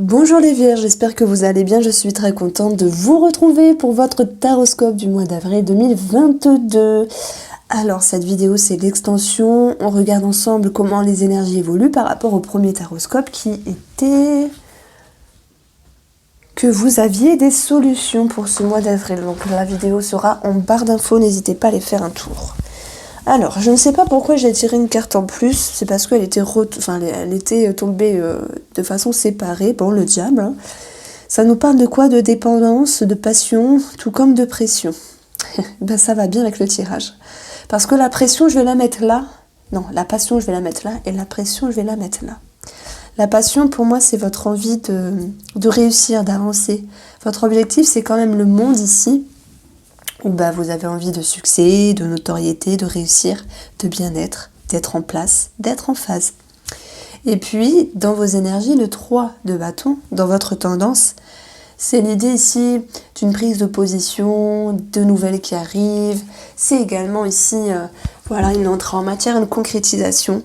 Bonjour les Vierges, j'espère que vous allez bien. Je suis très contente de vous retrouver pour votre taroscope du mois d'avril 2022. Alors cette vidéo c'est l'extension, on regarde ensemble comment les énergies évoluent par rapport au premier taroscope qui était que vous aviez des solutions pour ce mois d'avril. Donc la vidéo sera en barre d'infos, n'hésitez pas à aller faire un tour. Alors, je ne sais pas pourquoi j'ai tiré une carte en plus, c'est parce qu'elle était, elle était tombée de façon séparée, bon, le diable. Hein. Ça nous parle de quoi? De dépendance, de passion, tout comme de pression. Ben, ça va bien avec le tirage. Parce que la pression, je vais la mettre là. Non, la passion, je vais la mettre là, et la pression, je vais la mettre là. La passion, pour moi, c'est votre envie de réussir, d'avancer. Votre objectif, c'est quand même le monde ici, où bah, vous avez envie de succès, de notoriété, de réussir, de bien-être, d'être en place, d'être en phase. Et puis, dans vos énergies, le 3 de bâton, dans votre tendance, c'est l'idée ici d'une prise de position, de nouvelles qui arrivent. C'est également ici voilà, une entrée en matière, une concrétisation,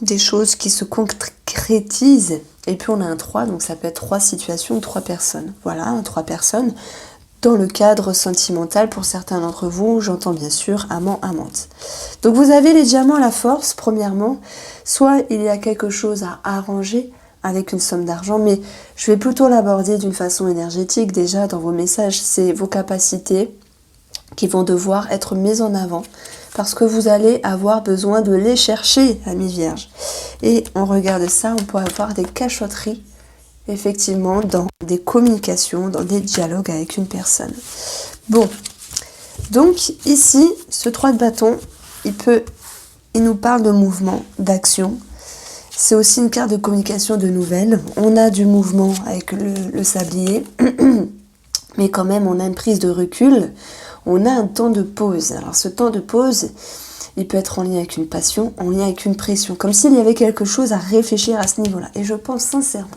des choses qui se concrétisent. Et puis on a un 3, donc ça peut être 3 situations, 3 personnes. Voilà, 3 personnes. Dans le cadre sentimental, pour certains d'entre vous, j'entends bien sûr amant, amante. Donc vous avez les diamants à la force, premièrement. Soit il y a quelque chose à arranger avec une somme d'argent, mais je vais plutôt l'aborder d'une façon énergétique. Déjà, dans vos messages, c'est vos capacités qui vont devoir être mises en avant parce que vous allez avoir besoin de les chercher, amis vierges. Et on regarde ça, on peut avoir des cachotteries effectivement dans des communications, dans des dialogues avec une personne. Bon, donc ici, ce 3 de bâton, il nous parle de mouvement, d'action. C'est aussi une carte de communication de nouvelles. On a du mouvement avec le sablier, mais quand même on a une prise de recul, on a un temps de pause. Alors ce temps de pause, il peut être en lien avec une passion, en lien avec une pression, comme s'il y avait quelque chose à réfléchir à ce niveau-là. Et je pense sincèrement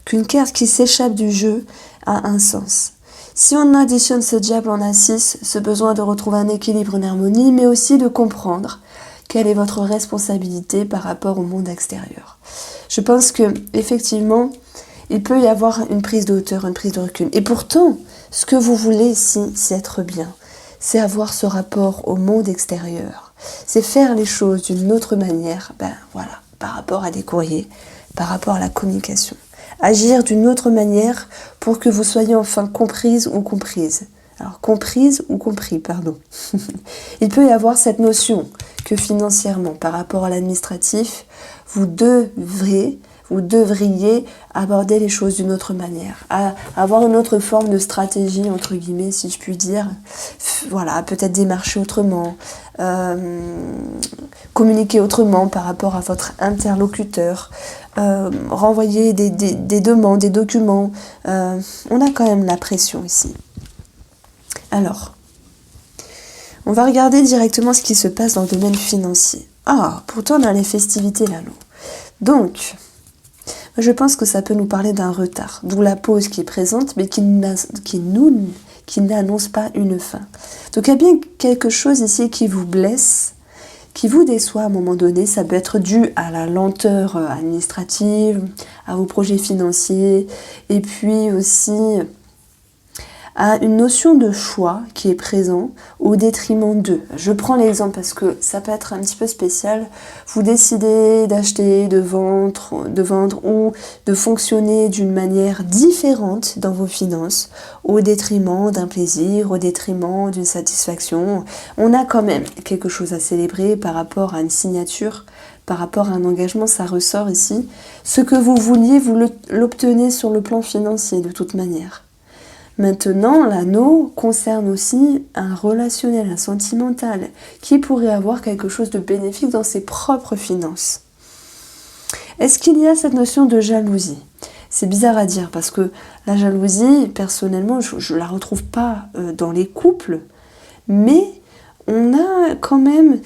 qu'une carte qui s'échappe du jeu a un sens. Si on additionne ce diable en A6, ce besoin de retrouver un équilibre, une harmonie, mais aussi de comprendre quelle est votre responsabilité par rapport au monde extérieur. Je pense que effectivement, il peut y avoir une prise de hauteur, une prise de recul. Et pourtant, ce que vous voulez ici, c'est être bien. C'est avoir ce rapport au monde extérieur. C'est faire les choses d'une autre manière, voilà, par rapport à des courriers, par rapport à la communication. Agir d'une autre manière pour que vous soyez enfin comprise ou comprise. Alors, comprise ou compris, pardon. Il peut y avoir cette notion que financièrement, par rapport à l'administratif, vous devriez aborder les choses d'une autre manière, avoir une autre forme de stratégie, entre guillemets, si je puis dire. Voilà, peut-être démarcher autrement, communiquer autrement par rapport à votre interlocuteur, renvoyer des demandes, des documents. On a quand même la pression ici. Alors, on va regarder directement ce qui se passe dans le domaine financier. Ah, pourtant on a les festivités là, non. Donc, je pense que ça peut nous parler d'un retard, d'où la pause qui est présente, mais qui n'annonce pas une fin. Donc il y a bien quelque chose ici qui vous blesse, qui vous déçoit à un moment donné. Ça peut être dû à la lenteur administrative, à vos projets financiers, et puis aussi à une notion de choix qui est présent au détriment d'eux. Je prends l'exemple parce que ça peut être un petit peu spécial. Vous décidez d'acheter, de vendre ou de fonctionner d'une manière différente dans vos finances, au détriment d'un plaisir, au détriment d'une satisfaction. On a quand même quelque chose à célébrer par rapport à une signature, par rapport à un engagement, ça ressort ici. Ce que vous vouliez, vous l'obtenez sur le plan financier de toute manière. Maintenant, l'anneau concerne aussi un relationnel, un sentimental, qui pourrait avoir quelque chose de bénéfique dans ses propres finances. Est-ce qu'il y a cette notion de jalousie? C'est bizarre à dire parce que la jalousie, personnellement, je ne la retrouve pas dans les couples, mais on a quand même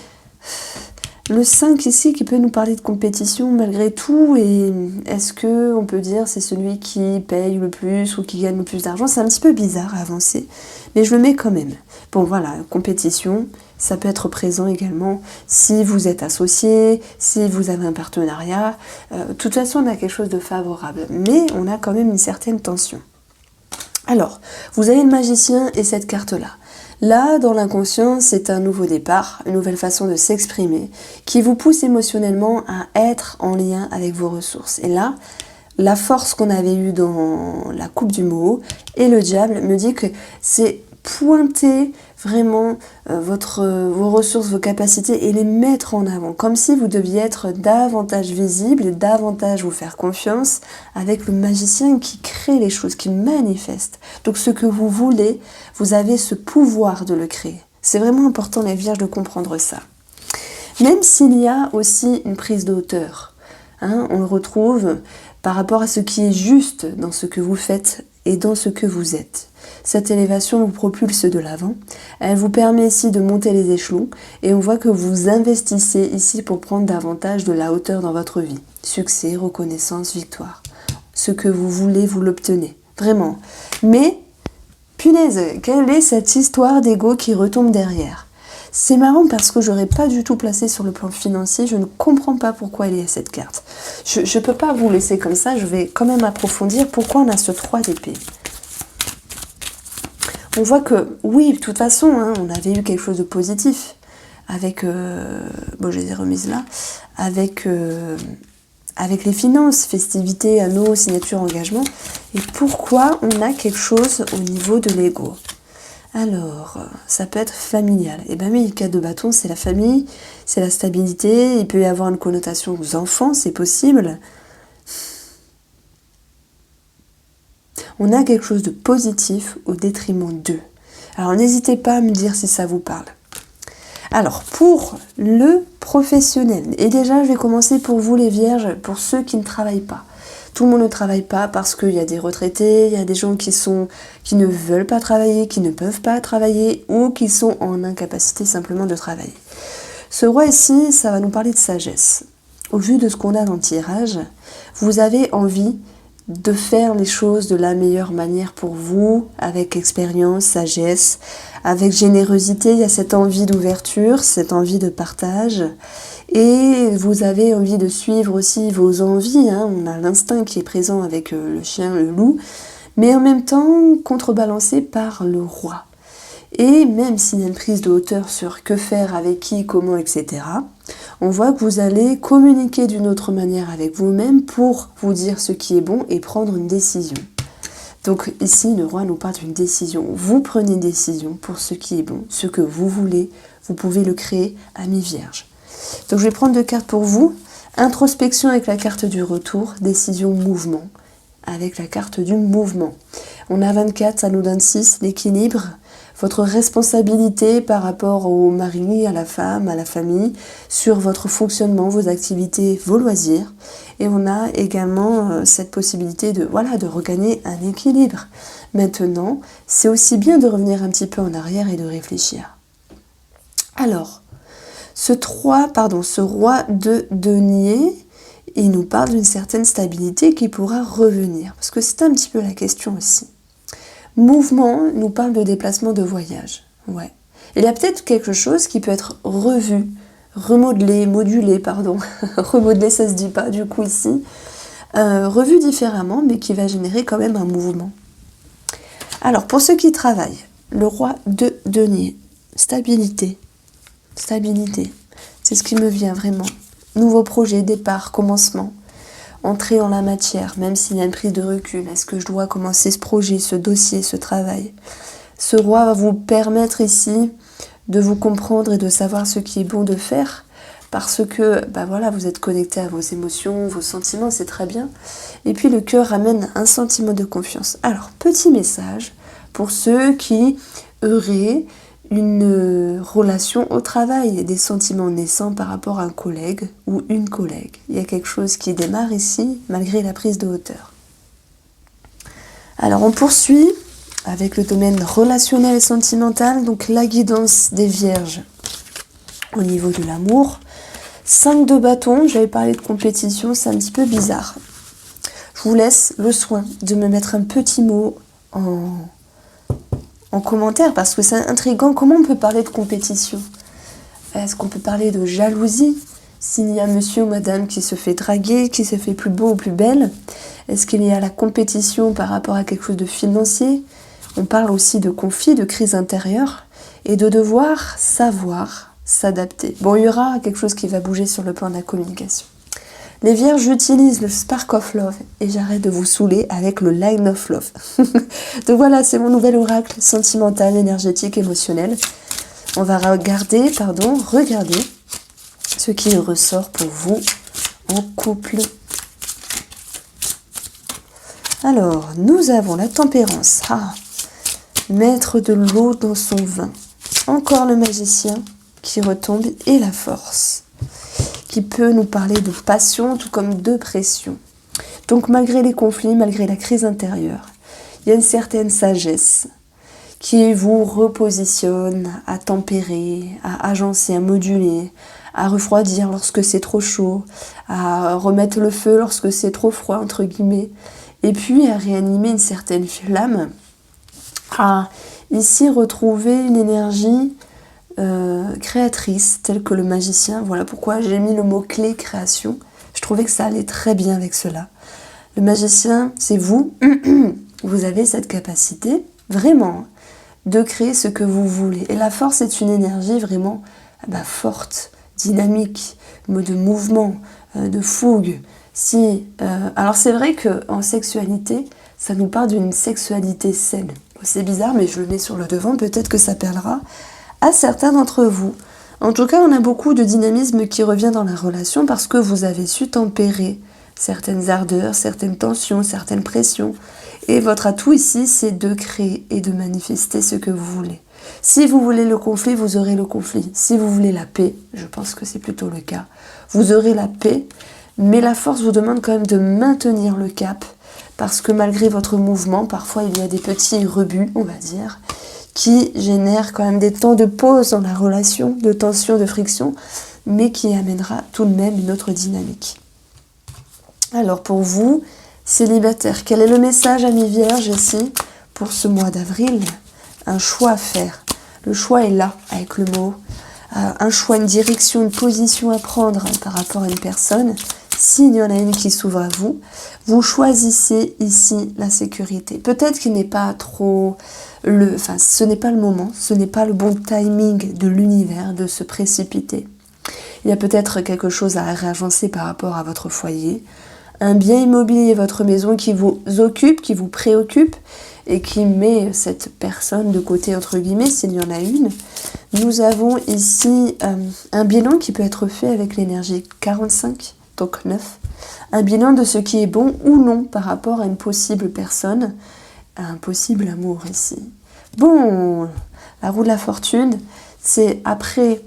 le 5 ici qui peut nous parler de compétition malgré tout. Et est-ce qu'on peut dire c'est celui qui paye le plus ou qui gagne le plus d'argent? C'est un petit peu bizarre à avancer, mais je le mets quand même. Bon voilà, compétition, Ça peut être présent également si vous êtes associé, si vous avez un partenariat. De toute façon, on a quelque chose de favorable, mais on a quand même une certaine tension. Alors, vous avez le magicien et cette carte-là. Là, dans l'inconscient, c'est un nouveau départ, une nouvelle façon de s'exprimer qui vous pousse émotionnellement à être en lien avec vos ressources. Et là, la force qu'on avait eue dans la coupe du Moho et le diable me dit que c'est pointer vraiment vos ressources, vos capacités et les mettre en avant, comme si vous deviez être davantage visible et davantage vous faire confiance avec le magicien qui crée les choses, qui manifeste. Donc ce que vous voulez, vous avez ce pouvoir de le créer. C'est vraiment important les vierges de comprendre ça. Même s'il y a aussi une prise de hauteur, on le retrouve par rapport à ce qui est juste dans ce que vous faites et dans ce que vous êtes. Cette élévation vous propulse de l'avant, elle vous permet ici de monter les échelons et on voit que vous investissez ici pour prendre davantage de la hauteur dans votre vie. Succès, reconnaissance, victoire. Ce que vous voulez, vous l'obtenez. Vraiment. Mais, punaise, quelle est cette histoire d'ego qui retombe derrière ? C'est marrant parce que j'aurais pas du tout placé sur le plan financier, je ne comprends pas pourquoi il y a cette carte. Je ne peux pas vous laisser comme ça, je vais quand même approfondir pourquoi on a ce 3 d'épée. On voit que, oui, de toute façon, on avait eu quelque chose de positif avec, bon, je les ai remises là, avec les finances, festivités, anneaux, signatures, engagements. Et pourquoi on a quelque chose au niveau de l'ego ? Alors, ça peut être familial. Et bien oui, le 4 de bâton, c'est la famille, c'est la stabilité, il peut y avoir une connotation aux enfants, c'est possible. On a quelque chose de positif au détriment d'eux. Alors n'hésitez pas à me dire si ça vous parle. Alors, pour le professionnel, et déjà je vais commencer pour vous les vierges, pour ceux qui ne travaillent pas. Tout le monde ne travaille pas parce qu'il y a des retraités, il y a des gens qui ne veulent pas travailler, qui ne peuvent pas travailler ou qui sont en incapacité simplement de travailler. Ce roi ici, ça va nous parler de sagesse. Au vu de ce qu'on a dans le tirage, vous avez envie de faire les choses de la meilleure manière pour vous, avec expérience, sagesse, avec générosité. Il y a cette envie d'ouverture, cette envie de partage. Et vous avez envie de suivre aussi vos envies. On a l'instinct qui est présent avec le chien, le loup, mais en même temps contrebalancé par le roi. Et même s'il y a une prise de hauteur sur que faire, avec qui, comment, etc., on voit que vous allez communiquer d'une autre manière avec vous-même pour vous dire ce qui est bon et prendre une décision. Donc ici, le roi nous parle d'une décision. Vous prenez une décision pour ce qui est bon, ce que vous voulez. Vous pouvez le créer, ami vierge. Donc je vais prendre 2 cartes pour vous. Introspection avec la carte du retour, décision, mouvement. Avec la carte du mouvement. On a 24, ça nous donne 6, l'équilibre. Votre responsabilité par rapport au mari, à la femme, à la famille, sur votre fonctionnement, vos activités, vos loisirs. Et on a également cette possibilité de regagner un équilibre. Maintenant, c'est aussi bien de revenir un petit peu en arrière et de réfléchir. Alors, ce roi de denier, il nous parle d'une certaine stabilité qui pourra revenir. Parce que c'est un petit peu la question aussi. Mouvement nous parle de déplacement, de voyage. Ouais. Il y a peut-être quelque chose qui peut être revu, modulé, remodelé, ça se dit pas du coup ici. Revu différemment, mais qui va générer quand même un mouvement. Alors, pour ceux qui travaillent, le roi de denier, stabilité, c'est ce qui me vient vraiment. Nouveau projet, départ, commencement. Entrer en la matière, même s'il y a une prise de recul. Est-ce que je dois commencer ce projet, ce dossier, ce travail ? Ce roi va vous permettre ici de vous comprendre et de savoir ce qui est bon de faire parce que vous êtes connecté à vos émotions, vos sentiments, c'est très bien. Et puis le cœur ramène un sentiment de confiance. Alors, petit message pour ceux qui auraient une relation au travail, des sentiments naissants par rapport à un collègue ou une collègue. Il y a quelque chose qui démarre ici, malgré la prise de hauteur. Alors on poursuit avec le domaine relationnel et sentimental, donc la guidance des vierges au niveau de l'amour. 5 de bâton, j'avais parlé de compétition, c'est un petit peu bizarre. Je vous laisse le soin de me mettre un petit mot en commentaire, parce que c'est intriguant. Comment on peut parler de compétition ? Est-ce qu'on peut parler de jalousie? S'il y a monsieur ou madame qui se fait draguer, qui se fait plus beau ou plus belle? Est-ce qu'il y a la compétition par rapport à quelque chose de financier? On parle aussi de conflit, de crise intérieure et de devoir savoir s'adapter. Bon, il y aura quelque chose qui va bouger sur le plan de la communication. Les vierges utilisent le Spark of Love et j'arrête de vous saouler avec le Line of Love. Donc voilà, c'est mon nouvel oracle sentimental, énergétique, émotionnel. On va regarder ce qui ressort pour vous en couple. Alors, nous avons la tempérance. Mettre de l'eau dans son vin. Encore le magicien qui retombe et la force, qui peut nous parler de passion tout comme de pression. Donc malgré les conflits, malgré la crise intérieure, il y a une certaine sagesse qui vous repositionne à tempérer, à agencer, à moduler, à refroidir lorsque c'est trop chaud, à remettre le feu lorsque c'est trop froid, entre guillemets, et puis à réanimer une certaine flamme, à ici retrouver une énergie créatrice, telle que le magicien. Voilà pourquoi j'ai mis le mot-clé création. Je trouvais que ça allait très bien avec cela. Le magicien, c'est vous. Vous avez cette capacité, vraiment, de créer ce que vous voulez. Et la force est une énergie vraiment forte, dynamique, de mouvement, de fougue. Alors c'est vrai qu'en sexualité, ça nous parle d'une sexualité saine. C'est bizarre, mais je le mets sur le devant, peut-être que ça parlera à certains d'entre vous. En tout cas, on a beaucoup de dynamisme qui revient dans la relation parce que vous avez su tempérer certaines ardeurs, certaines tensions, certaines pressions. Et votre atout ici, c'est de créer et de manifester ce que vous voulez. Si vous voulez le conflit, vous aurez le conflit. Si vous voulez la paix, je pense que c'est plutôt le cas, vous aurez la paix, mais la force vous demande quand même de maintenir le cap parce que malgré votre mouvement, parfois il y a des petits rebuts, on va dire, qui génèrent quand même des temps de pause dans la relation, de tension, de friction, mais qui amènera tout de même une autre dynamique. Alors pour vous, célibataires, quel est le message à mi-vierge ici pour ce mois d'avril? Un choix à faire. Le choix est là, avec le mot. Un choix, une direction, une position à prendre par rapport à une personne. S'il y en a une qui s'ouvre à vous, vous choisissez ici la sécurité. Peut-être qu'il n'est pas trop... ce n'est pas le moment, ce n'est pas le bon timing de l'univers de se précipiter. Il y a peut-être quelque chose à réagencer par rapport à votre foyer, un bien immobilier, votre maison qui vous occupe, qui vous préoccupe et qui met cette personne de côté entre guillemets s'il y en a une. Nous avons ici un bilan qui peut être fait avec l'énergie 45, donc 9. Un bilan de ce qui est bon ou non par rapport à une possible personne, à un possible amour ici. Bon, la roue de la fortune, c'est après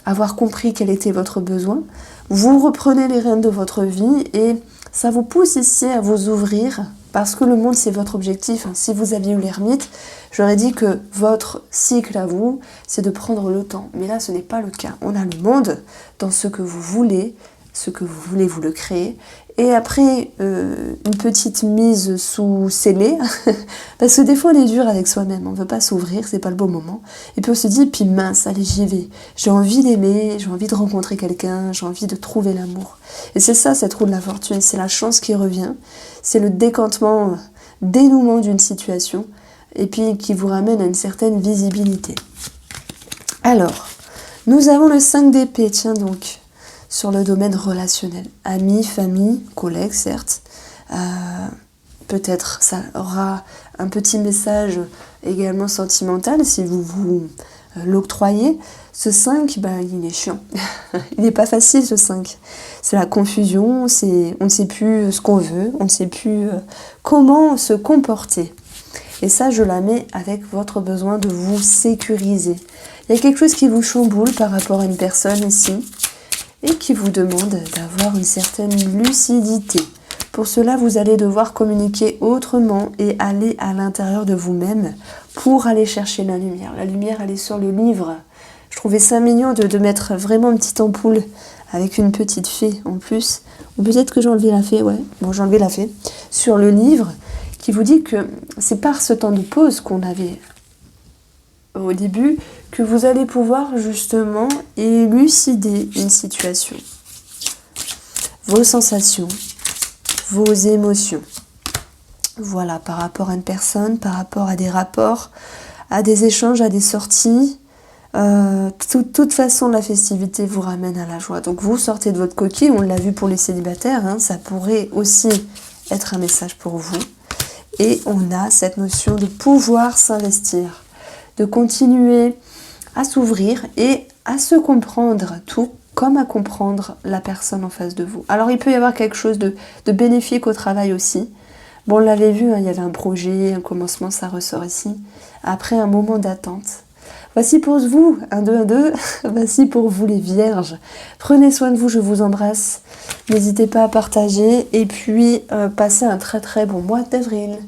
avoir compris quel était votre besoin, vous reprenez les rênes de votre vie et ça vous pousse ici à vous ouvrir parce que le monde c'est votre objectif. Si vous aviez eu l'ermite, j'aurais dit que votre cycle à vous, c'est de prendre le temps. Mais là, ce n'est pas le cas. On a le monde dans ce que vous voulez, vous le créez. Et après, une petite mise sous scellé, parce que des fois on est dur avec soi-même, on ne veut pas s'ouvrir, c'est pas le bon moment. Et puis on se dit, puis mince, allez j'y vais. J'ai envie d'aimer, j'ai envie de rencontrer quelqu'un, j'ai envie de trouver l'amour. Et c'est ça cette roue de la fortune, c'est la chance qui revient, c'est le décantement, dénouement d'une situation, et puis qui vous ramène à une certaine visibilité. Alors, nous avons le 5 d'épée, tiens donc, sur le domaine relationnel. Amis, famille, collègues, certes. Peut-être ça aura un petit message également sentimental si vous vous l'octroyez. Ce 5, il est chiant. Il n'est pas facile ce 5. C'est la confusion, on ne sait plus ce qu'on veut, on ne sait plus comment se comporter. Et ça, je la mets avec votre besoin de vous sécuriser. Il y a quelque chose qui vous chamboule par rapport à une personne ici et qui vous demande d'avoir une certaine lucidité. Pour cela, vous allez devoir communiquer autrement et aller à l'intérieur de vous-même pour aller chercher la lumière. La lumière, elle est sur le livre. Je trouvais ça mignon de mettre vraiment une petite ampoule avec une petite fée en plus. Ou peut-être que j'ai enlevé la fée, ouais. Bon, j'ai enlevé la fée. Sur le livre, qui vous dit que c'est par ce temps de pause qu'on avait au début, que vous allez pouvoir justement élucider une situation. Vos sensations, vos émotions. Voilà, par rapport à une personne, par rapport à des rapports, à des échanges, à des sorties. Toute façon, la festivité vous ramène à la joie. Donc vous sortez de votre coquille, on l'a vu pour les célibataires, hein, ça pourrait aussi être un message pour vous. Et on a cette notion de pouvoir s'investir, de continuer à s'ouvrir et à se comprendre tout comme à comprendre la personne en face de vous. Alors il peut y avoir quelque chose de bénéfique au travail aussi. Bon, on l'avait vu, hein, il y avait un projet, un commencement, ça ressort ici. Après un moment d'attente. Voici pour vous, 1, 2, 1, 2, voici pour vous les vierges. Prenez soin de vous, je vous embrasse. N'hésitez pas à partager et puis passez un très très bon mois d'avril.